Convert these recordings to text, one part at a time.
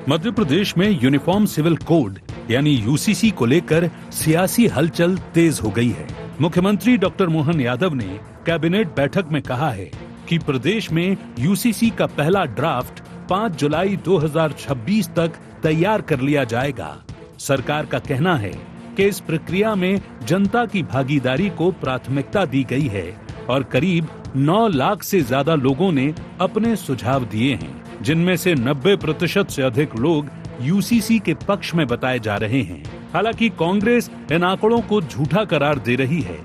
मध्य प्रदेश में uniform civil code यानी UCC को लेकर सियासी हलचल तेज हो गई है। मुख्यमंत्री डॉक्टर मोहन यादव ने कैबिनेट बैठक में कहा है कि प्रदेश में यूसीसी का पहला ड्राफ्ट 5 जुलाई 2026 तक तैयार कर लिया जाएगा। सरकार का कहना है कि इस प्रक्रिया में जनता की भागीदारी को प्राथमिकता दी गई है और करीब 9 लाख से ज्यादा लोगों ने अपने सुझाव दिए हैं, जिनमें से 90% से अधिक लोग यूसीसी के पक्ष में बताए जा रहे हैं। हालांकि कांग्रेस इन आंकड़ों को झूठा करार दे रही है।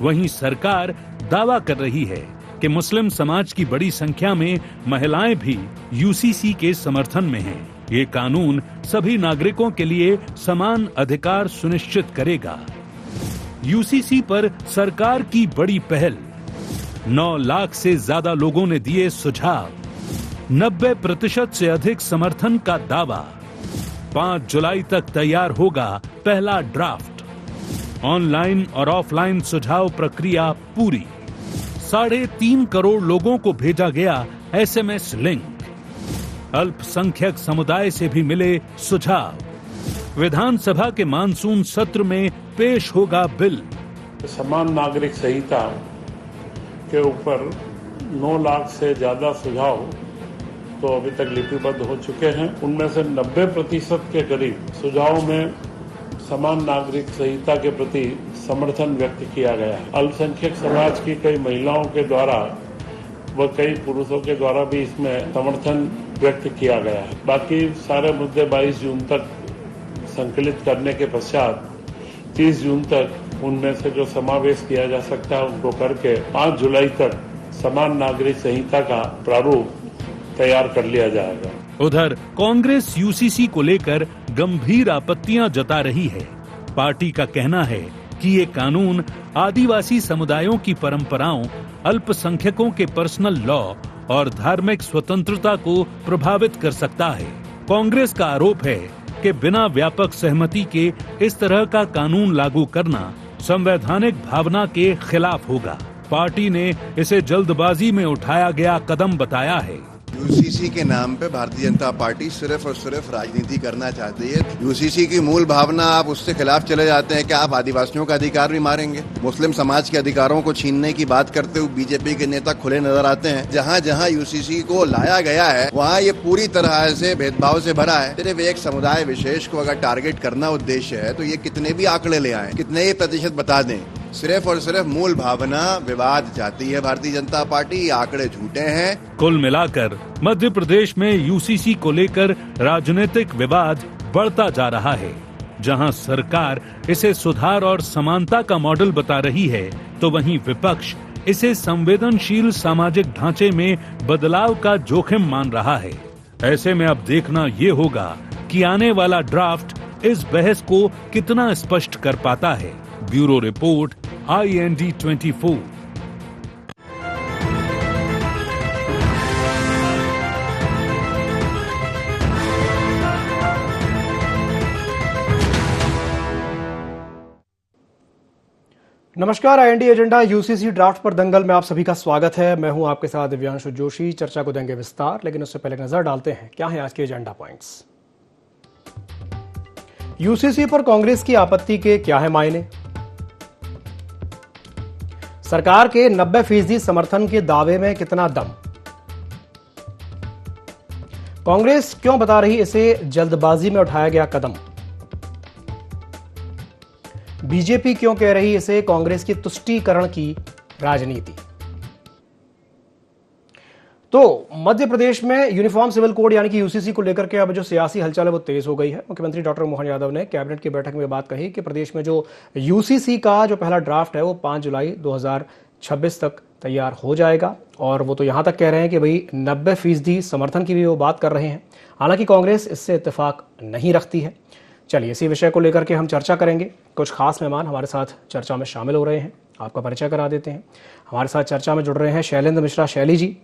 वहीं सरकार दावा कर रही है कि मुस्लिम समाज की बड़ी संख्या में महिलाएं भी यूसीसी के समर्थन में हैं। ये कानून सभी नागरिकों के लिए समान अधिकार सुनिश्चित करेगा। यूसीसी पर सरकार की बड़ी पहल, 9 लाख से ज्यादा लोगों ने दिए सुझाव, 90% से अधिक समर्थन का दावा। 5 जुलाई तक तैयार होगा पहला ड्राफ्ट। ऑनलाइन और ऑफलाइन सुझाव प्रक्रिया पूरी। 3.5 करोड़ लोगों को भेजा गया एसएमएस लिंक। अल्पसंख्यक समुदाय से भी मिले सुझाव। विधानसभा के मानसून सत्र में पेश होगा बिल। समान नागरिक संहिता के ऊपर 9 लाख से ज्यादा सुझाव तो अभी तक लिपिबद्ध हो चुके हैं। उनमें से 90% के करीब सुझावों में समान नागरिक संहिता के प्रति समर्थन व्यक्त किया गया है। अल्पसंख्यक समाज की कई महिलाओं के द्वारा व कई पुरुषों के द्वारा भी इसमें समर्थन व्यक्त किया गया है। बाकी सारे मुद्दे 22 जून तक संकलित करने के पश्चात 30 जून तक उनमें से जो समावेश किया जा सकता है उनको करके 5 जुलाई तक समान नागरिक संहिता का प्रारूप तैयार कर लिया जाएगा। उधर कांग्रेस यूसीसी को लेकर गंभीर आपत्तियां जता रही है। पार्टी का कहना है कि ये कानून आदिवासी समुदायों की परंपराओं, अल्पसंख्यकों के पर्सनल लॉ और धार्मिक स्वतंत्रता को प्रभावित कर सकता है। कांग्रेस का आरोप है कि बिना व्यापक सहमति के इस तरह का कानून लागू करना संवैधानिक भावना के खिलाफ होगा। पार्टी ने इसे जल्दबाजी में उठाया गया कदम बताया है। यूसीसी के नाम पे भारतीय जनता पार्टी सिर्फ और सिर्फ राजनीति करना चाहती है। यूसीसी की मूल भावना, आप उससे खिलाफ चले जाते हैं कि आप आदिवासियों का अधिकार भी मारेंगे। मुस्लिम समाज के अधिकारों को छीनने की बात करते हुए बीजेपी के नेता खुले नजर आते हैं। जहां जहां यूसीसी को लाया गया है वहां ये पूरी तरह से भेदभाव से भरा है। सिर्फ एक समुदाय विशेष को अगर टारगेट करना उद्देश्य है तो ये कितने भी आंकड़े ले आए, कितने ही प्रतिशत बता दें, सिर्फ और सिर्फ मूल भावना विवाद चाहती है भारतीय जनता पार्टी। आंकड़े झूठे हैं। कुल मिलाकर मध्य प्रदेश में यूसीसी को लेकर राजनीतिक विवाद बढ़ता जा रहा है। जहां सरकार इसे सुधार और समानता का मॉडल बता रही है, तो वहीं विपक्ष इसे संवेदनशील सामाजिक ढांचे में बदलाव का जोखिम मान रहा है। ऐसे में अब देखना ये होगा कि आने वाला ड्राफ्ट इस बहस को कितना स्पष्ट कर पाता है। Bureau report, IND 24। नमस्कार, IND एजेंडा यूसीसी ड्राफ्ट पर दंगल में आप सभी का स्वागत है। मैं हूं आपके साथ दिव्यांशु जोशी। चर्चा को देंगे विस्तार, लेकिन उससे पहले नजर डालते हैं क्या है आज के एजेंडा पॉइंट्स। यूसीसी पर कांग्रेस की आपत्ति के क्या है मायने। सरकार के 90% समर्थन के दावे में कितना दम। कांग्रेस क्यों बता रही इसे जल्दबाजी में उठाया गया कदम। बीजेपी क्यों कह रही इसे कांग्रेस की तुष्टीकरण की राजनीति। तो मध्य प्रदेश में यूनिफॉर्म सिविल कोड यानी कि यूसीसी को लेकर के अब जो सियासी हलचल है वो तेज हो गई है। मुख्यमंत्री डॉक्टर मोहन यादव ने कैबिनेट की बैठक में बात कही कि प्रदेश में जो यूसीसी का जो पहला ड्राफ्ट है वो 5 जुलाई 2026 तक तैयार हो जाएगा। और वो तो यहां तक कह रहे हैं कि भाई 90% समर्थन की भी वो बात कर रहे हैं। हालांकि कांग्रेस इससे इत्तेफाक नहीं रखती है। चलिए, इसी विषय को लेकर के हम चर्चा करेंगे। कुछ खास मेहमान हमारे साथ चर्चा में शामिल हो रहे हैं, आपका परिचय करा देते हैं। हमारे साथ चर्चा में जुड़ रहे हैं शैलेंद्र मिश्रा, शैली जी,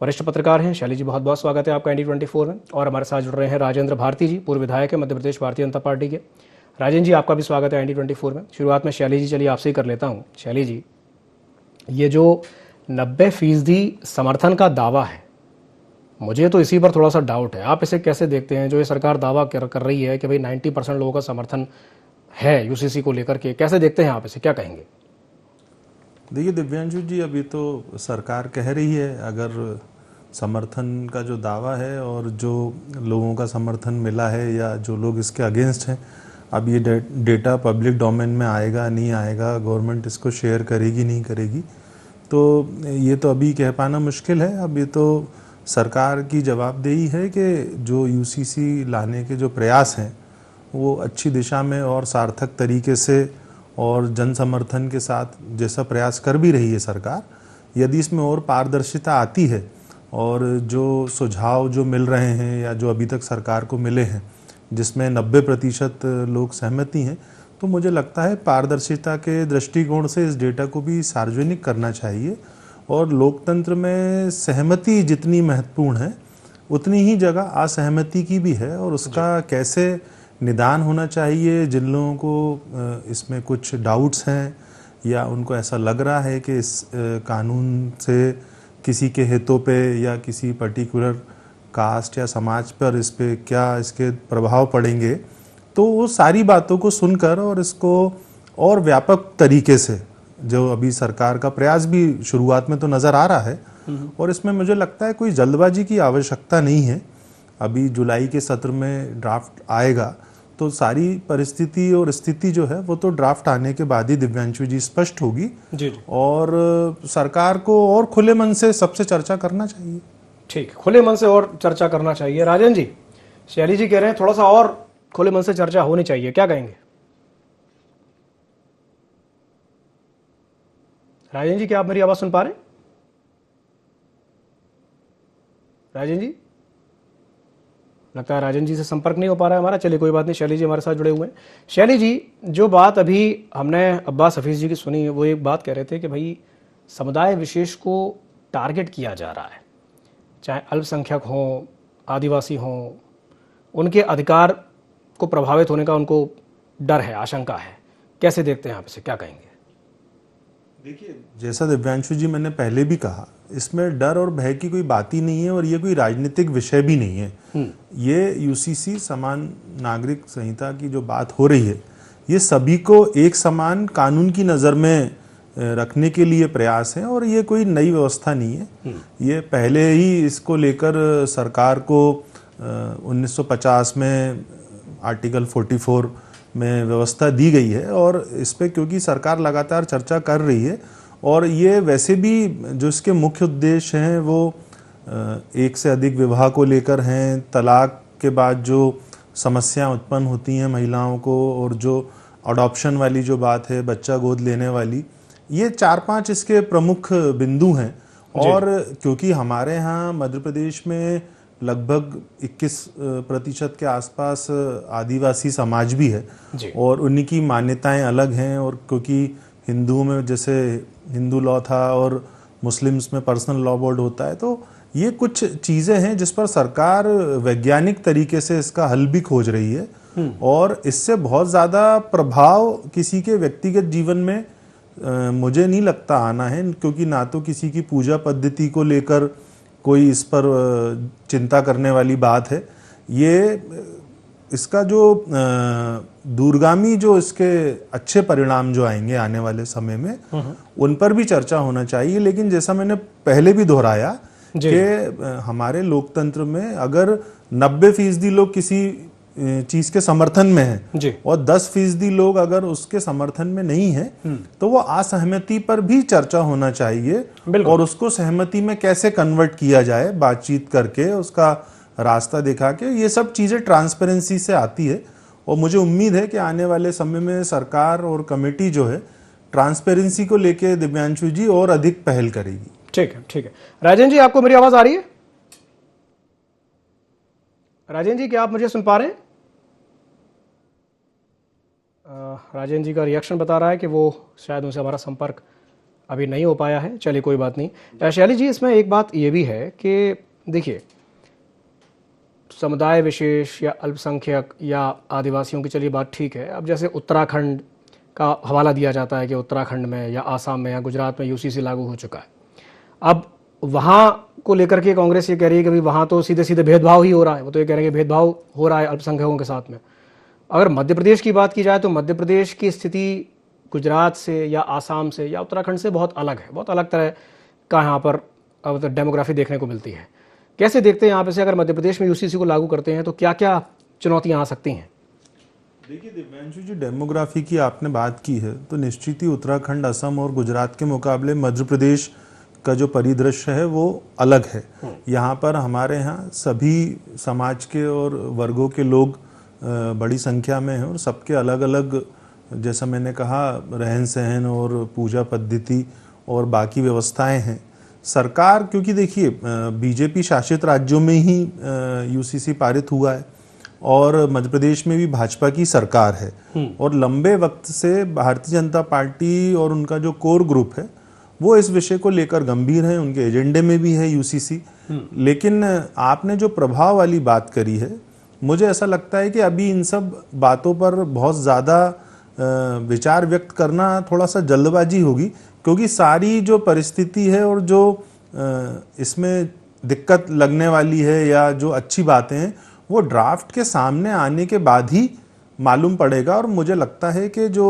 वरिष्ठ पत्रकार हैं। शैली जी, बहुत बहुत स्वागत है आपका IND 24 में। और हमारे साथ जुड़ रहे हैं राजेंद्र भारती जी, पूर्व विधायक है मध्य प्रदेश भारतीय जनता पार्टी के। राजेंद्र जी, आपका भी स्वागत है IND 24 में। शुरुआत में शैली जी, चलिए आपसे ही कर लेता हूँ। शैली जी, ये जो 90% समर्थन का दावा है, मुझे तो इसी पर थोड़ा सा डाउट है। आप इसे कैसे देखते हैं, जो ये सरकार दावा कर रही है कि भाई 90% लोगों का समर्थन है यूसीसी को लेकर के, कैसे देखते हैं आप इसे, क्या कहेंगे? देखिए दिव्यांशु जी, अभी तो सरकार कह रही है, अगर समर्थन का जो दावा है और जो लोगों का समर्थन मिला है या जो लोग इसके अगेंस्ट हैं, अब ये डेटा पब्लिक डोमेन में आएगा नहीं आएगा, गवर्नमेंट इसको शेयर करेगी नहीं करेगी, तो ये तो अभी कह पाना मुश्किल है। अब ये तो सरकार की जवाबदेही है कि जो यूसीसी लाने के जो प्रयास हैं वो अच्छी दिशा में और सार्थक तरीके से और जन समर्थन के साथ जैसा प्रयास कर भी रही है सरकार, यदि इसमें और पारदर्शिता आती है और जो सुझाव जो मिल रहे हैं या जो अभी तक सरकार को मिले हैं जिसमें 90% लोग सहमति हैं, तो मुझे लगता है पारदर्शिता के दृष्टिकोण से इस डेटा को भी सार्वजनिक करना चाहिए। और लोकतंत्र में सहमति जितनी महत्वपूर्ण है उतनी ही जगह असहमति की भी है, और उसका कैसे निदान होना चाहिए। जिन लोगों को इसमें कुछ डाउट्स हैं या उनको ऐसा लग रहा है कि इस कानून से किसी के हितों पे या किसी पर्टिकुलर कास्ट या समाज पर इस पे क्या इसके प्रभाव पड़ेंगे, तो वो सारी बातों को सुनकर और इसको और व्यापक तरीके से, जो अभी सरकार का प्रयास भी शुरुआत में तो नज़र आ रहा है, और इसमें मुझे लगता है कोई जल्दबाजी की आवश्यकता नहीं है। अभी जुलाई के सत्र में ड्राफ्ट आएगा तो सारी परिस्थिति और स्थिति जो है वो तो ड्राफ्ट आने के बाद ही दिव्यांशु जी स्पष्ट होगी जी। और सरकार को और खुले मन से सबसे चर्चा करना चाहिए। ठीक, खुले मन से और चर्चा करना चाहिए। राजन जी, शैली जी कह रहे हैं थोड़ा सा और खुले मन से चर्चा होनी चाहिए, क्या कहेंगे? राजन जी, क्या आप मेरी आवाज सुन पा रहे हैं? राजन जी, लगता है राजन जी से संपर्क नहीं हो पा रहा है हमारा। चलिए कोई बात नहीं, शैली जी हमारे साथ जुड़े हुए हैं। शैली जी, जो बात अभी हमने अब्बास हफीज जी की सुनी, वो एक बात कह रहे थे कि भाई समुदाय विशेष को टारगेट किया जा रहा है, चाहे अल्पसंख्यक हों, आदिवासी हों, उनके अधिकार को प्रभावित होने का उनको डर है, आशंका है। कैसे देखते हैं आप इसे, क्या कहेंगे? देखिए, जैसा दिव्यांशु जी मैंने पहले भी कहा, इसमें डर और भय की कोई बात ही नहीं है और ये कोई राजनीतिक विषय भी नहीं है। ये यूसीसी समान नागरिक संहिता की जो बात हो रही है, ये सभी को एक समान कानून की नज़र में रखने के लिए प्रयास है और ये कोई नई व्यवस्था नहीं है। ये पहले ही इसको लेकर सरकार को 1950 में आर्टिकल 44 में व्यवस्था दी गई है और इस पे क्योंकि सरकार लगातार चर्चा कर रही है और ये वैसे भी जो इसके मुख्य उद्देश्य हैं वो एक से अधिक विवाह को लेकर हैं, तलाक के बाद जो समस्याएं उत्पन्न होती हैं महिलाओं को, और जो अडॉप्शन वाली जो बात है, बच्चा गोद लेने वाली, ये 4-5 इसके प्रमुख बिंदु हैं। और क्योंकि हमारे यहाँ मध्य प्रदेश में लगभग 21% के आसपास आदिवासी समाज भी है और उन्हीं की मान्यताएं अलग हैं, और क्योंकि हिंदुओं में जैसे हिंदू लॉ था और मुस्लिम्स में पर्सनल लॉ बोर्ड होता है, तो ये कुछ चीज़ें हैं जिस पर सरकार वैज्ञानिक तरीके से इसका हल भी खोज रही है और इससे बहुत ज़्यादा प्रभाव किसी के व्यक्तिगत जीवन में मुझे नहीं लगता आना है, क्योंकि ना तो किसी की पूजा पद्धति को लेकर कोई इस पर चिंता करने वाली बात है। ये इसका जो दूरगामी जो इसके अच्छे परिणाम जो आएंगे आने वाले समय में, उन पर भी चर्चा होना चाहिए। लेकिन जैसा मैंने पहले भी दोहराया कि हमारे लोकतंत्र में अगर 90% लोग किसी चीज के समर्थन में हैं और 10% लोग अगर उसके समर्थन में नहीं है, तो वो असहमति पर भी चर्चा होना चाहिए और उसको सहमति में कैसे कन्वर्ट किया जाए, बातचीत करके उसका रास्ता दिखा के। ये सब चीजें ट्रांसपेरेंसी से आती है और मुझे उम्मीद है कि आने वाले समय में सरकार और कमेटी जो है ट्रांसपेरेंसी को लेके दिव्यांशु जी और अधिक पहल करेगी। ठीक है, ठीक है। राजन जी, आपको मेरी आवाज आ रही है? राजन जी, क्या आप मुझे सुन पा रहे हैं? राजन जी का रिएक्शन बता रहा है कि वो शायद उनसे हमारा संपर्क अभी नहीं हो पाया है। चलिए कोई बात नहीं। शैली जी, इसमें एक बात ये भी है कि देखिए, समुदाय विशेष या अल्पसंख्यक या आदिवासियों की चलिए बात ठीक है। अब जैसे उत्तराखंड का हवाला दिया जाता है कि उत्तराखंड में या आसाम में या गुजरात में यूसीसी लागू हो चुका है। अब वहां को लेकर के कांग्रेस ये कह रही है कि भाई वहां तो सीधे सीधे भेदभाव ही हो रहा है, वो तो ये कह रहे हैं कि भेदभाव हो रहा है अल्पसंख्यकों के साथ में। अगर मध्य प्रदेश की बात की जाए तो मध्य प्रदेश की स्थिति गुजरात से या आसाम से या उत्तराखंड से बहुत अलग है, बहुत अलग तरह का यहाँ पर डेमोग्राफी देखने को मिलती है। कैसे देखते हैं यहाँ पे से अगर मध्य प्रदेश में यूसीसी को लागू करते हैं तो क्या क्या चुनौतियाँ आ सकती हैं? देखिए दिव्यांशु जी, डेमोग्राफी की आपने बात की है तो निश्चित ही उत्तराखंड, असम और गुजरात के मुकाबले मध्य प्रदेश का जो परिदृश्य है वो अलग है। यहाँ पर हमारे यहाँ सभी समाज के और वर्गों के लोग बड़ी संख्या में हैं और सबके अलग अलग, जैसा मैंने कहा, रहन सहन और पूजा पद्धति और बाकी व्यवस्थाएं हैं। सरकार, क्योंकि देखिए बीजेपी शासित राज्यों में ही यूसीसी पारित हुआ है और मध्य प्रदेश में भी भाजपा की सरकार है और लंबे वक्त से भारतीय जनता पार्टी और उनका जो कोर ग्रुप है वो इस विषय को लेकर गंभीर है, उनके एजेंडे में भी है यूसीसी। लेकिन आपने जो प्रभाव वाली बात करी है, मुझे ऐसा लगता है कि अभी इन सब बातों पर बहुत ज़्यादा विचार व्यक्त करना थोड़ा सा जल्दबाजी होगी, क्योंकि सारी जो परिस्थिति है और जो इसमें दिक्कत लगने वाली है या जो अच्छी बातें हैं वो ड्राफ्ट के सामने आने के बाद ही मालूम पड़ेगा। और मुझे लगता है कि जो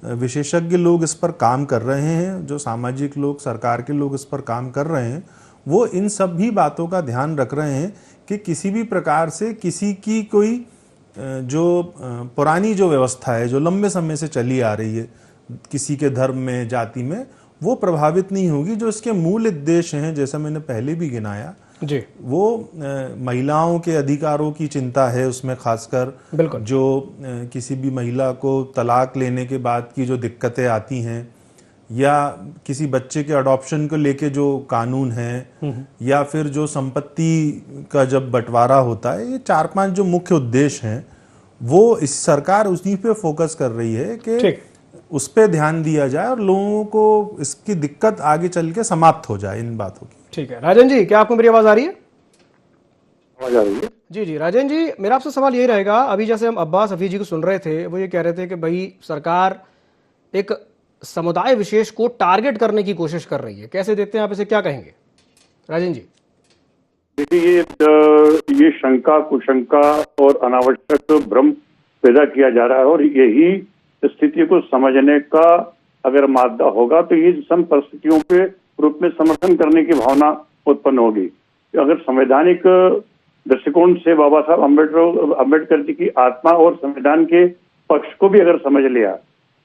विशेषज्ञ लोग इस पर काम कर रहे हैं, जो सामाजिक लोग, सरकार के लोग इस पर काम कर रहे हैं, वो इन सब भी बातों का ध्यान रख रहे हैं कि किसी भी प्रकार से किसी की कोई जो पुरानी जो व्यवस्था है जो लंबे समय से चली आ रही है किसी के धर्म में, जाति में, वो प्रभावित नहीं होगी। जो इसके मूल उद्देश्य हैं, जैसा मैंने पहले भी गिनाया जी, वो महिलाओं के अधिकारों की चिंता है, उसमें खासकर जो किसी भी महिला को तलाक लेने के बाद की जो दिक्कतें आती हैं या किसी बच्चे के अडॉप्शन को लेके जो कानून है या फिर जो संपत्ति का जब बंटवारा होता है, ये 4-5 जो मुख्य उद्देश्य हैं वो इस सरकार उसी पे फोकस कर रही है कि उस पे ध्यान दिया जाए और लोगों को इसकी दिक्कत आगे चल के समाप्त हो जाए इन बातों की। ठीक है। राजन जी, क्या आपको मेरी आवाज आ रही है? आवाज आ रही है? जी जी राजन जी, मेरा आपसे सवाल यही रहेगा, अभी जैसे हम अब्बास हफीज जी को सुन रहे थे, वो ये कह रहे थे कि भाई सरकार एक समुदाय विशेष को टारगेट करने की कोशिश कर रही है। कैसे देखते हैं आप इसे, क्या कहेंगे राजन जी? देखिए, ये शंका, कुशंका और अनावश्यक भ्रम पैदा किया जा रहा है और यही स्थिति को समझने का अगर मादा होगा तो ये सम परिस्थितियों के रूप में समर्थन करने की भावना उत्पन्न होगी। अगर संवैधानिक दृष्टिकोण से बाबा साहब अम्बेडकर जी की आत्मा और संविधान के पक्ष को भी अगर समझ लिया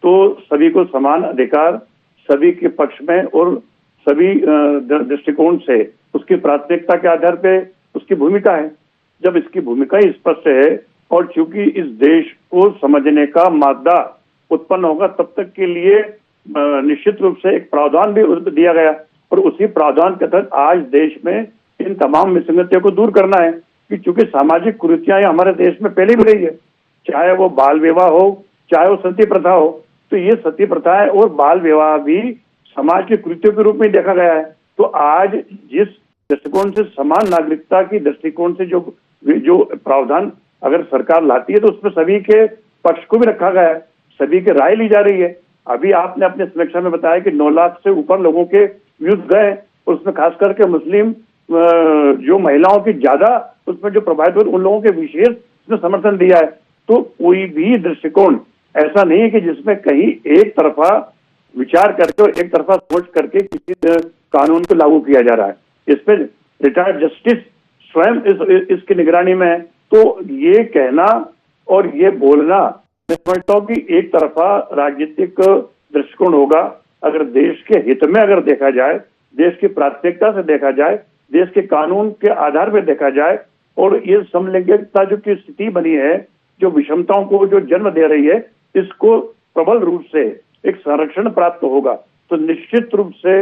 तो सभी को समान अधिकार, सभी के पक्ष में और सभी दृष्टिकोण से उसकी प्राथमिकता के आधार पे उसकी भूमिका है। जब इसकी भूमिका ही स्पष्ट है और चूंकि इस देश को समझने का मादा उत्पन्न होगा, तब तक के लिए निश्चित रूप से एक प्रावधान भी दिया गया और उसी प्रावधान के तहत आज देश में इन तमाम विसंगतियों को दूर करना है कि चूंकि सामाजिक कुरीतियां हमारे देश में पहले भी रही है, चाहे वो बाल विवाह हो, चाहे वो सती प्रथा हो, तो ये सती प्रथा है और बाल विवाह भी समाज के कृत्यों के रूप में देखा गया है। तो आज जिस दृष्टिकोण से समान नागरिकता की दृष्टिकोण से जो प्रावधान अगर सरकार लाती है तो उसमें सभी के पक्ष को भी रखा गया है, सभी की राय ली जा रही है। अभी आपने अपने समीक्षा में बताया कि 9 लाख से ऊपर लोगों के व्यूज गए और उसमें खास करके मुस्लिम जो महिलाओं की ज्यादा उसमें जो प्रभावित हुए उन लोगों के विशेष उसमें समर्थन दिया है। तो कोई भी दृष्टिकोण ऐसा नहीं है कि जिसमें कहीं एक तरफा विचार करके और एक तरफा सोच करके किसी कानून को लागू किया जा रहा है। इस पे रिटायर्ड जस्टिस स्वयं इसकी निगरानी में है। तो ये कहना और ये बोलना मैं समझता हूँ कि एक तरफा राजनीतिक दृष्टिकोण होगा। अगर देश के हित में अगर देखा जाए, देश की प्राथमिकता से देखा जाए, देश के कानून के आधार पर देखा जाए और ये समलैंगिकता जो की स्थिति बनी है, जो विषमताओं को जो जन्म दे रही है, इसको प्रबल रूप से एक संरक्षण प्राप्त होगा। तो निश्चित रूप से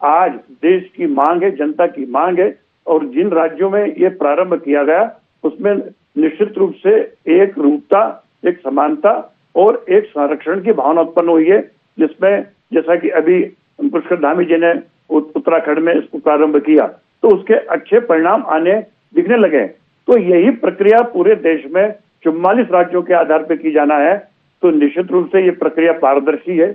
आज देश की मांग है, जनता की मांग है और जिन राज्यों में ये प्रारंभ किया गया उसमें निश्चित रूप से एक रूपता, एक समानता और एक संरक्षण की भावना उत्पन्न हुई है, जिसमें जैसा कि अभी पुष्कर धामी जी ने उत्तराखंड में इसको प्रारंभ किया तो उसके अच्छे परिणाम आने दिखने लगे। तो यही प्रक्रिया पूरे देश में 44 राज्यों के आधार पर की जाना है। तो निश्चित रूप से ये प्रक्रिया पारदर्शी है,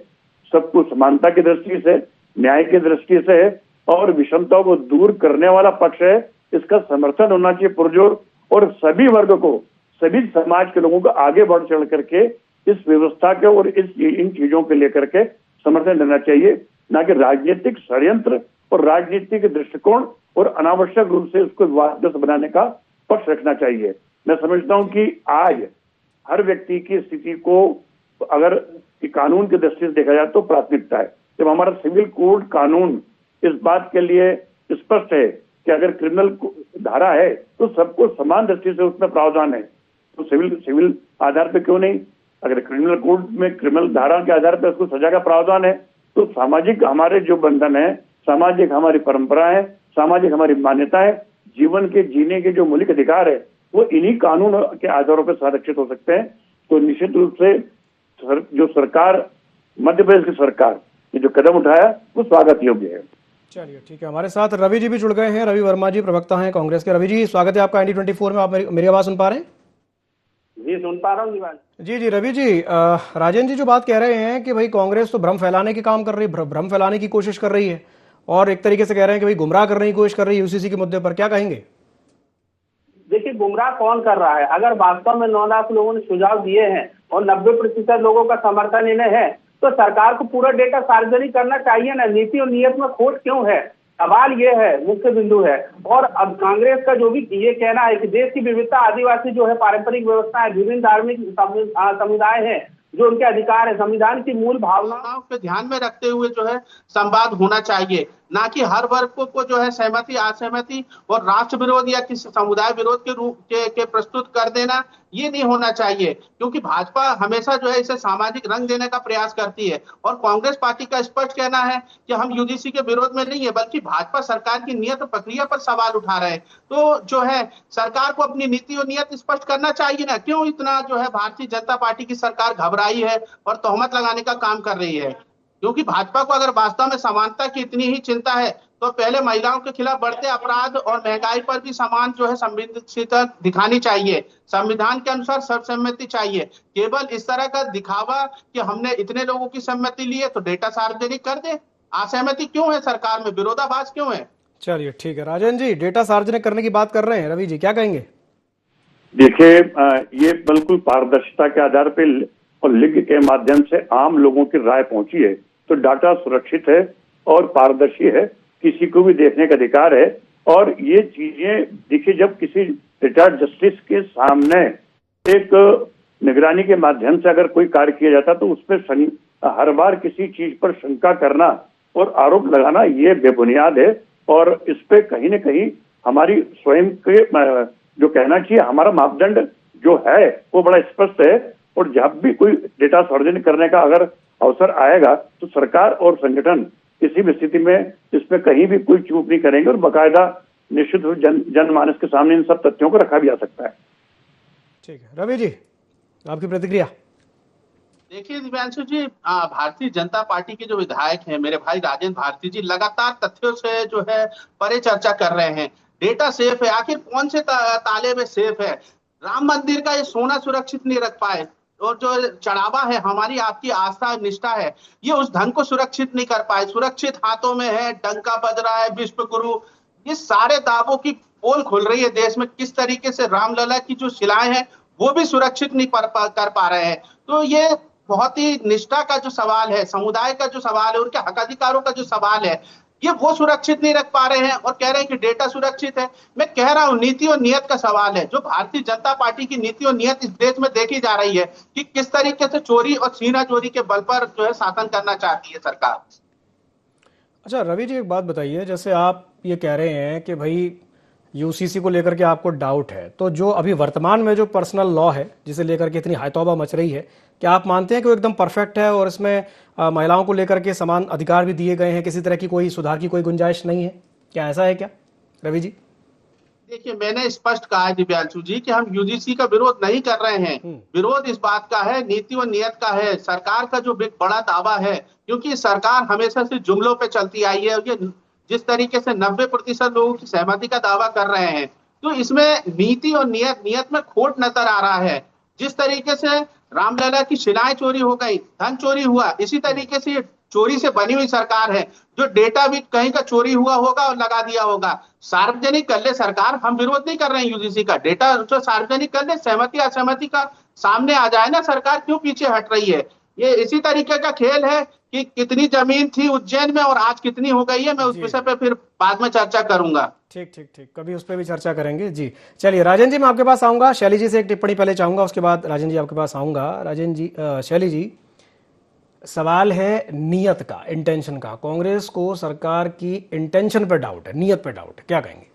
सबको समानता की दृष्टि से, न्याय की दृष्टि से है और विषमताओं को दूर करने वाला पक्ष है, इसका समर्थन होना चाहिए पुरजोर, और सभी वर्ग को, सभी समाज के लोगों को आगे बढ़ चढ़ करके इस व्यवस्था के और इन चीजों के लेकर के समर्थन देना चाहिए, ना कि राजनीतिक षड्यंत्र और राजनीतिक दृष्टिकोण और अनावश्यक रूप से उसको विवादग्रस्त बनाने का पक्ष रखना चाहिए। मैं समझता हूं कि आज हर व्यक्ति की स्थिति को अगर कानून की दृष्टि से देखा जाए तो प्राथमिकता है। जब हमारा सिविल कोड कानून इस बात के लिए स्पष्ट है कि अगर क्रिमिनल धारा है तो सबको समान दृष्टि से उसमें प्रावधान है, तो सिविल आधार पे क्यों नहीं? अगर क्रिमिनल कोड में क्रिमिनल धारा के आधार पर उसको सजा का प्रावधान है, तो सामाजिक हमारे जो बंधन है, सामाजिक हमारी परंपरा है, सामाजिक हमारी मान्यता है, जीवन के जीने के जो मौलिक अधिकार है, वो इन्हीं कानून के आधारों पर संरक्षित हो सकते हैं। तो निश्चित रूप से जो सरकार, मध्य प्रदेश की सरकार ने जो कदम उठाया वो स्वागत योग्य है। चलिए ठीक है, हमारे साथ रवि जी भी जुड़ गए हैं। रवि वर्मा जी प्रवक्ता हैं कांग्रेस के। रवि जी, स्वागत है आपका ND24 में। आप मेरी आवाज सुन पा रहे हैं? जी सुन पा रहा हूँ जी रवि जी, राजेंद्र जी जो बात कह रहे हैं कि भाई कांग्रेस तो भ्रम फैलाने के काम कर रही है, भ्रम फैलाने की कोशिश कर रही है, और एक तरीके से कह रहे हैं कि भाई गुमराह करने की कोशिश कर रही है यूसीसी के मुद्दे पर, क्या कहेंगे? देखिए, गुमराह कौन कर रहा है? अगर वास्तव में 9 लाख लोगों ने सुझाव दिए हैं और 90% लोगों का समर्थन इन्हें है, तो सरकार को पूरा डेटा सार्वजनिक करना चाहिए ना। नीति और नियत में खोट क्यों है? सवाल ये है, मुख्य बिंदु है। और अब कांग्रेस का जो भी ये कहना है कि देश की विविधता, आदिवासी जो है, पारंपरिक व्यवस्था है, विभिन्न धार्मिक समुदाय है, जो उनके अधिकार है, संविधान की मूल भावनाओं को ध्यान में रखते हुए जो है संवाद होना चाहिए, ना कि हर वर्ग को जो है सहमति असहमति और राष्ट्र विरोध या किसी समुदाय विरोध के रूप के प्रस्तुत कर देना, ये नहीं होना चाहिए। क्योंकि भाजपा हमेशा जो है इसे सामाजिक रंग देने का प्रयास करती है, और कांग्रेस पार्टी का स्पष्ट कहना है कि हम यूजीसी के विरोध में नहीं है, बल्कि भाजपा सरकार की नियत प्रक्रिया पर सवाल उठा रहे हैं। तो जो है सरकार को अपनी नीति और नियत स्पष्ट करना चाहिए ना। क्यों इतना जो है भारतीय जनता पार्टी की सरकार घबराई है और तोहमत लगाने का काम कर रही है? क्योंकि भाजपा को अगर वास्तव में समानता की इतनी ही चिंता है तो पहले महिलाओं के खिलाफ बढ़ते अपराध और महंगाई पर भी समान जो है संवेदनशीलता दिखानी चाहिए। संविधान के अनुसार सर्वसम्मति चाहिए। केवल इस तरह का दिखावा कि हमने इतने लोगों की सहमति ली है तो डेटा सार्वजनिक कर दे, असहमति क्यों है सरकार में? विरोधाभास क्यों है? चलिए ठीक है, राजन जी डेटा सार्वजनिक करने की बात कर रहे हैं, रवि जी क्या कहेंगे? देखिए, ये बिल्कुल पारदर्शिता के आधार पर और लिंक के माध्यम से आम लोगों की राय पहुंची है, तो डाटा सुरक्षित है और पारदर्शी है, किसी को भी देखने का अधिकार है। और ये चीजें देखिए, जब किसी रिटायर्ड जस्टिस के सामने एक निगरानी के माध्यम से अगर कोई कार्य किया जाता तो उसमें हर बार किसी चीज पर शंका करना और आरोप लगाना ये बेबुनियाद है। और इस पे कहीं न कहीं हमारी स्वयं के जो कहना चाहिए, हमारा मापदंड जो है वो बड़ा स्पष्ट है। और जब भी कोई डेटा सार्वजनिक करने का अगर अवसर आएगा तो सरकार और संगठन किसी भी स्थिति में इसमें कहीं भी कोई चूक नहीं करेंगे, और बाकायदा निश्चित रूप जनमानस के सामने इन सब तथ्यों को रखा भी जा सकता है। ठीक है, रवि जी आपकी प्रतिक्रिया? देखिए दिव्यांशु जी, भारतीय जनता पार्टी के जो विधायक हैं मेरे भाई राजेंद्र भारती जी लगातार तथ्यों से जो है परे चर्चा कर रहे हैं। डेटा सेफ है, आखिर कौन से ताले में सेफ है? राम मंदिर का ये सोना सुरक्षित नहीं रख पाए, और जो चढ़ावा है, हमारी आपकी आस्था निष्ठा है, ये उस धन को सुरक्षित नहीं कर पाए। सुरक्षित हाथों में है, डंका बज रहा है विश्व गुरु, ये सारे दावों की पोल खुल रही है देश में। किस तरीके से रामलला की जो शिलाएं हैं वो भी सुरक्षित नहीं कर पा रहे हैं। तो ये बहुत ही निष्ठा का जो सवाल है, समुदाय का जो सवाल है, उनके हक अधिकारों का जो सवाल है, ये वो सुरक्षित नहीं रख पा रहे हैं और कह रहे हैं कि डेटा सुरक्षित है। मैं कह रहा हूं नीति और नियत का सवाल है। जो भारतीय जनता पार्टी की नीति और नियत इस देश में देखी जा रही है कि किस तरीके से चोरी और सीना चोरी के बल पर जो है शासन करना चाहती है सरकार। अच्छा रवि जी, एक बात बताइए, जैसे आप ये कह रहे हैं कि भाई यूसीसी को लेकर के आपको डाउट है, तो जो अभी वर्तमान में जो पर्सनल लॉ है जिसे लेकर के इतनी हायतौबा मच रही है, क्या आप मानते हैं कि वो एकदम परफेक्ट है और इसमें महिलाओं को लेकर के समान अधिकार भी दिए गए हैं, किसी तरह की कोई सुधार की कोई गुंजाइश नहीं है? क्या ऐसा है क्या रवि जी? देखिए, मैंने स्पष्ट कहा है दिव्यांशु जी कि हम यूजीसी का विरोध नहीं कर रहे हैं। विरोध इस बात का है, नीति और नियत का है। सरकार का जो बड़ा दावा है, क्योंकि सरकार हमेशा से जुमलों पे चलती आई है, ये जिस तरीके से 90% लोगों की सहमति का दावा कर रहे हैं, तो इसमें नीति और नियत में खोट नजर आ रहा है। जिस तरीके से रामलला की शिलाएं चोरी हो गई, धन चोरी हुआ, इसी तरीके से चोरी से बनी हुई सरकार है, जो डेटा भी कहीं का चोरी हुआ होगा और लगा दिया होगा। सार्वजनिक कर ले सरकार, हम विरोध नहीं कर रहे हैं यूजीसी का, डेटा जो सार्वजनिक कर ले, सहमति असहमति का सामने आ जाए ना, सरकार क्यों पीछे हट रही है? ये इसी तरीके का खेल है कि कितनी जमीन थी उज्जैन में और आज कितनी हो गई है। मैं उस विषय पे फिर बाद में चर्चा करूंगा। ठीक ठीक ठीक, कभी उस पर भी चर्चा करेंगे जी। चलिए राजन जी, मैं आपके पास आऊंगा। शैली जी से एक टिप्पणी पहले चाहूंगा, उसके बाद राजन जी आपके पास आऊंगा। राजन जी, शैली जी, सवाल है नियत का, इंटेंशन का। कांग्रेस को सरकार की इंटेंशन पर डाउट है, नियत पर डाउट है, क्या कहेंगे?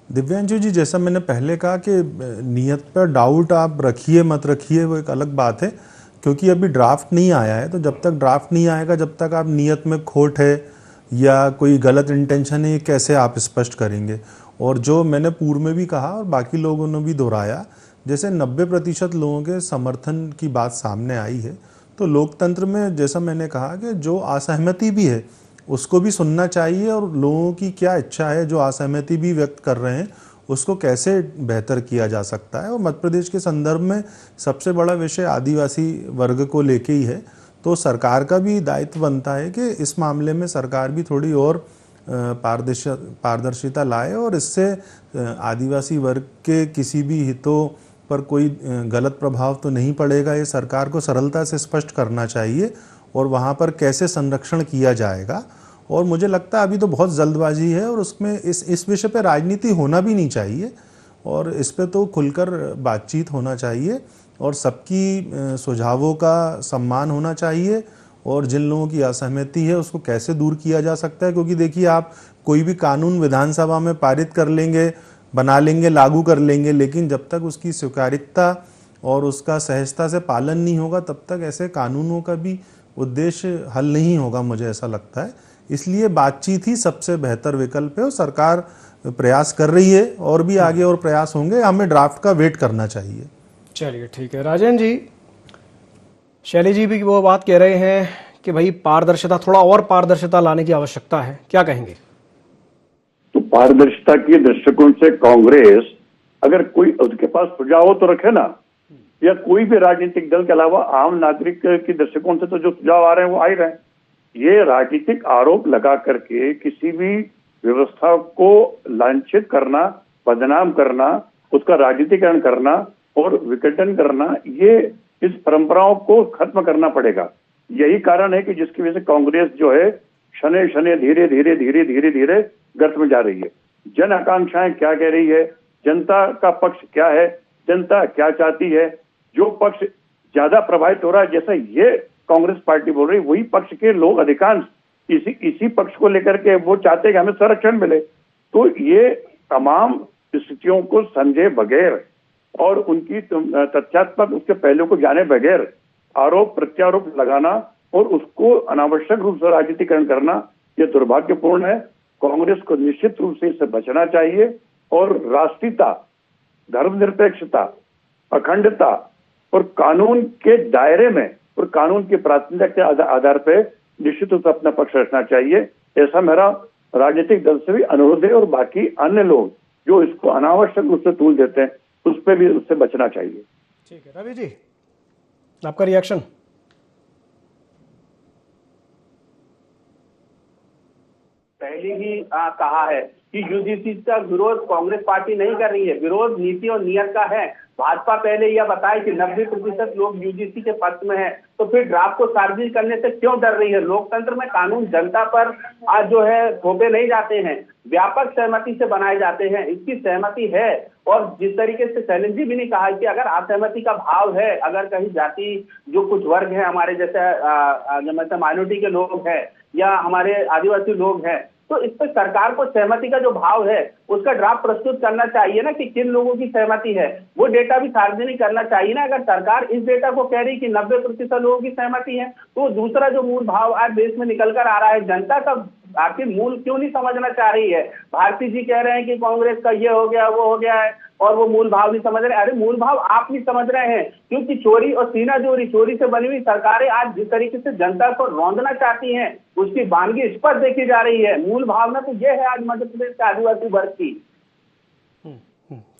दिव्यांशु जी, जैसा मैंने पहले कहा कि नियत पर डाउट आप रखिए मत रखिए वो एक अलग बात है, क्योंकि अभी ड्राफ्ट नहीं आया है। तो जब तक ड्राफ्ट नहीं आएगा, जब तक आप नियत में खोट है या कोई गलत इंटेंशन है, कैसे आप स्पष्ट करेंगे? और जो मैंने पूर्व में भी कहा और बाकी लोगों ने भी दोहराया, जैसे 90% लोगों के समर्थन की बात सामने आई है, तो लोकतंत्र में जैसा मैंने कहा कि जो असहमति भी है उसको भी सुनना चाहिए, और लोगों की क्या इच्छा है, जो असहमति भी व्यक्त कर रहे हैं, उसको कैसे बेहतर किया जा सकता है। और मध्य प्रदेश के संदर्भ में सबसे बड़ा विषय आदिवासी वर्ग को लेके ही है, तो सरकार का भी दायित्व बनता है कि इस मामले में सरकार भी थोड़ी और पारदर्शिता लाए, और इससे आदिवासी वर्ग के किसी भी हितों पर कोई गलत प्रभाव तो नहीं पड़ेगा। ये सरकार को सरलता से स्पष्ट करना चाहिए, और वहाँ पर कैसे संरक्षण किया जाएगा। और मुझे लगता है अभी तो बहुत जल्दबाजी है, और उसमें इस विषय पे राजनीति होना भी नहीं चाहिए, और इस पे तो खुलकर बातचीत होना चाहिए, और सबकी सुझावों का सम्मान होना चाहिए, और जिन लोगों की असहमति है उसको कैसे दूर किया जा सकता है। क्योंकि देखिए, आप कोई भी कानून विधानसभा में पारित कर लेंगे, बना लेंगे, लागू कर लेंगे, लेकिन जब तक उसकी स्वीकार्यता और उसका सहजता से पालन नहीं होगा, तब तक ऐसे कानूनों का भी उद्देश्य हल नहीं होगा, मुझे ऐसा लगता है। इसलिए बातचीत ही सबसे बेहतर विकल्प है, और सरकार प्रयास कर रही है, और भी आगे और प्रयास होंगे। हमें ड्राफ्ट का वेट करना चाहिए। चलिए ठीक है। राजन जी, शैली जी भी वो बात कह रहे हैं कि भाई पारदर्शिता, थोड़ा और पारदर्शिता लाने की आवश्यकता है, क्या कहेंगे? तो पारदर्शिता के दृष्टिकोण से कांग्रेस अगर कोई उसके पास सुझाव हो तो रखे ना, या कोई भी राजनीतिक दल के अलावा आम नागरिक के दृष्टिकोण से तो जो सुझाव आ रहे हैं वो आ ही रहे हैं। ये राजनीतिक आरोप लगा करके किसी भी व्यवस्था को लांछित करना, बदनाम करना, उसका राजनीतिकरण करना और विघटन करना, ये इस परंपराओं को खत्म करना पड़ेगा। यही कारण है कि जिसकी वजह से कांग्रेस जो है शने शने धीरे धीरे धीरे धीरे धीरे गर्त में जा रही है। जन आकांक्षाएं क्या कह रही है, जनता का पक्ष क्या है, जनता क्या चाहती है, जो पक्ष ज्यादा प्रभावित हो रहा है, जैसा ये कांग्रेस पार्टी बोल रही, वही पक्ष के लोग अधिकांश इसी पक्ष को लेकर के वो चाहते हैं कि हमें संरक्षण मिले। तो ये तमाम स्थितियों को समझे बगैर और उनकी तथ्यात्मक उसके पहलू को जाने बगैर आरोप प्रत्यारोप लगाना और उसको अनावश्यक रूप से राजनीतिकरण करना, ये दुर्भाग्यपूर्ण है। कांग्रेस को निश्चित रूप से इससे बचना चाहिए, और राष्ट्रीयता, धर्मनिरपेक्षता, अखंडता और कानून के दायरे में और कानून की प्राथमिकता के आधार पर निश्चित रूप से अपना पक्ष रखना चाहिए। ऐसा मेरा राजनीतिक दल से भी अनुरोध है, और बाकी अन्य लोग जो इसको अनावश्यक रूप से तूल देते हैं उस पर भी उससे बचना चाहिए। ठीक है, रवि जी आपका रिएक्शन? पहले ही कहा है कि यूजीसी का विरोध कांग्रेस पार्टी नहीं कर रही है, विरोध नीति और नियत का है। भाजपा पहले यह बताए कि 90% लोग यूजीसी के पक्ष में हैं, तो फिर ड्राफ्ट को सार्वजनिक करने से क्यों डर रही है? लोकतंत्र में कानून जनता पर आज जो है थोपे नहीं जाते हैं, व्यापक सहमति से बनाए जाते हैं। इसकी सहमति है, और जिस तरीके से शैलेंद्र जी भी ने कहा कि अगर असहमति का भाव है, अगर कहीं जाति जो कुछ वर्ग है हमारे जैसे माइनॉरिटी के लोग हैं या हमारे आदिवासी लोग हैं, तो इस पर सरकार को सहमति का जो भाव है उसका ड्राफ्ट प्रस्तुत करना चाहिए ना, कि किन लोगों की सहमति है, वो डेटा भी सार्वजनिक करना चाहिए ना। अगर सरकार इस डेटा को कह रही कि 90% लोगों की सहमति है, तो दूसरा जो मूल भाव आज देश में निकल कर आ रहा है, जनता का आखिर मूल क्यों नहीं समझना चाह रही है? भारती जी कह रहे हैं कि कांग्रेस का ये हो गया वो हो गया है, और वो मूल भाव नहीं समझ रहे। अरे मूल भाव आप नहीं समझ रहे हैं, क्योंकि चोरी और सीना चोरी से बनी हुई सरकारें आज जिस तरीके से जनता को रौंदना चाहती हैं, उसकी वानगी स्पष्ट देखी जा रही है। मूल भावना तो ये है आज मध्य प्रदेश के आदिवासी वर्ग की।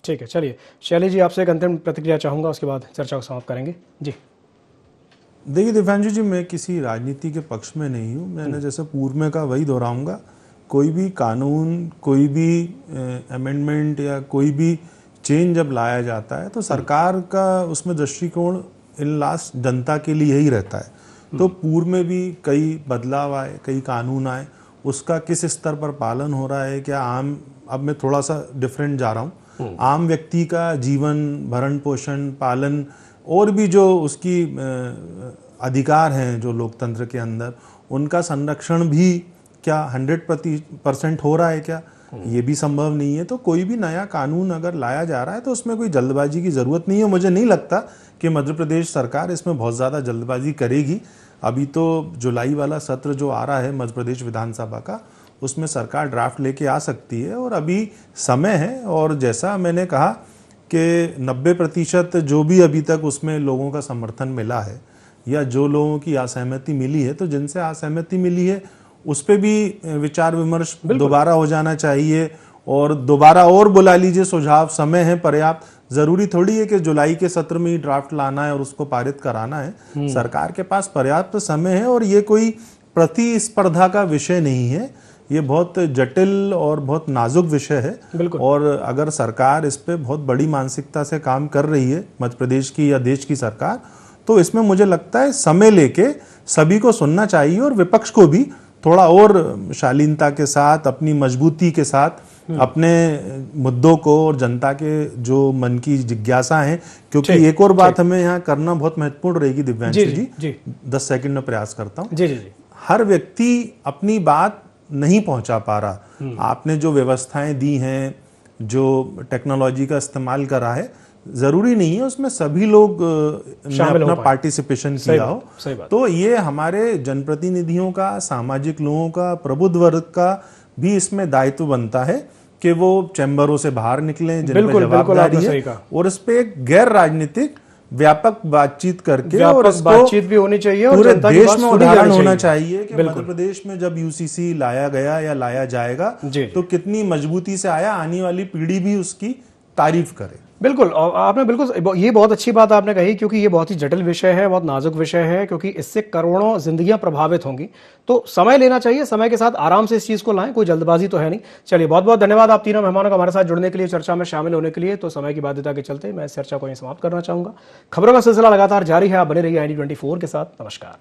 ठीक है, चलिए शैली जी आपसे एक अंतिम प्रतिक्रिया चाहूंगा, उसके बाद चर्चा को समाप्त करेंगे जी। देखिए दिव्यांशु जी, मैं किसी राजनीति के पक्ष में नहीं हूँ। मैंने जैसे पूर्व में कहा वही दोहराऊंगा, कोई भी कानून, कोई भी अमेंडमेंट या कोई भी चेंज जब लाया जाता है तो सरकार का उसमें दृष्टिकोण इन लास्ट जनता के लिए ही रहता है। तो पूर्व में भी कई बदलाव आए, कई कानून आए, उसका किस स्तर पर पालन हो रहा है, क्या आम, अब मैं थोड़ा सा डिफरेंट जा रहा हूँ, आम व्यक्ति का जीवन भरण पोषण पालन और भी जो उसकी अधिकार हैं जो लोकतंत्र के अंदर, उनका संरक्षण भी क्या 100% हो रहा है क्या, ये भी संभव नहीं है। तो कोई भी नया कानून अगर लाया जा रहा है तो उसमें कोई जल्दबाजी की जरूरत नहीं है। मुझे नहीं लगता कि मध्य प्रदेश सरकार इसमें बहुत ज़्यादा जल्दबाजी करेगी। अभी तो जुलाई वाला सत्र जो आ रहा है मध्य प्रदेश विधानसभा का, उसमें सरकार ड्राफ्ट लेके आ सकती है और अभी समय है। और जैसा मैंने कहा कि 90% जो भी अभी तक उसमें लोगों का समर्थन मिला है या जो लोगों की असहमति मिली है, तो जिनसे असहमति मिली है उस पर भी विचार विमर्श दोबारा हो जाना चाहिए और दोबारा और बुला लीजिए सुझाव, समय है पर्याप्त। जरूरी थोड़ी है कि जुलाई के सत्र में ही ड्राफ्ट लाना है और उसको पारित कराना है। सरकार के पास पर्याप्त समय है और ये कोई प्रतिस्पर्धा का विषय नहीं है, ये बहुत जटिल और बहुत नाजुक विषय है। और अगर सरकार इस पे बहुत बड़ी मानसिकता से काम कर रही है, मध्य प्रदेश की या देश की सरकार, तो इसमें मुझे लगता है समय लेके सभी को सुनना चाहिए और विपक्ष को भी थोड़ा और शालीनता के साथ, अपनी मजबूती के साथ अपने मुद्दों को और जनता के जो मन की जिज्ञासा है, क्योंकि एक और बात हमें यहाँ करना बहुत महत्वपूर्ण रहेगी दिव्यांशु जी, 10 सेकंड में प्रयास करता हूँ। हर व्यक्ति अपनी बात नहीं पहुंचा पा रहा। आपने जो व्यवस्थाएं दी हैं, जो टेक्नोलॉजी का इस्तेमाल करा है, जरूरी नहीं है उसमें सभी लोग ने अपना पार्टिसिपेशन किया हो। तो ये हमारे जनप्रतिनिधियों का, सामाजिक लोगों का, प्रबुद्ध वर्ग का भी इसमें दायित्व बनता है कि वो चैम्बरों से बाहर निकलें, जिन पे जवाबदारी है, और इस पे एक गैर राजनीतिक व्यापक बातचीत करके और इसको बातचीत भी होनी चाहिए और पूरे देश में उदाहरण होना चाहिए कि मध्य प्रदेश में जब यूसीसी लाया गया या लाया जाएगा तो कितनी मजबूती से आया, आने वाली पीढ़ी भी उसकी तारीफ करे। बिल्कुल, और आपने बिल्कुल ये बहुत अच्छी बात आपने कही, क्योंकि ये बहुत ही जटिल विषय है, बहुत नाजुक विषय है, क्योंकि इससे करोड़ों जिंदगियां प्रभावित होंगी। तो समय लेना चाहिए, समय के साथ आराम से इस चीज को लाएं, कोई जल्दबाजी तो है नहीं। चलिए, बहुत बहुत धन्यवाद आप तीनों मेहमानों का हमारे साथ जुड़ने के लिए, चर्चा में शामिल होने के लिए। तो समय की बाध्यता के चलते मैं इस चर्चा को यहीं समाप्त करना चाहूंगा। खबरों का सिलसिला लगातार जारी है, आप बने रहिए ID24 के साथ। नमस्कार।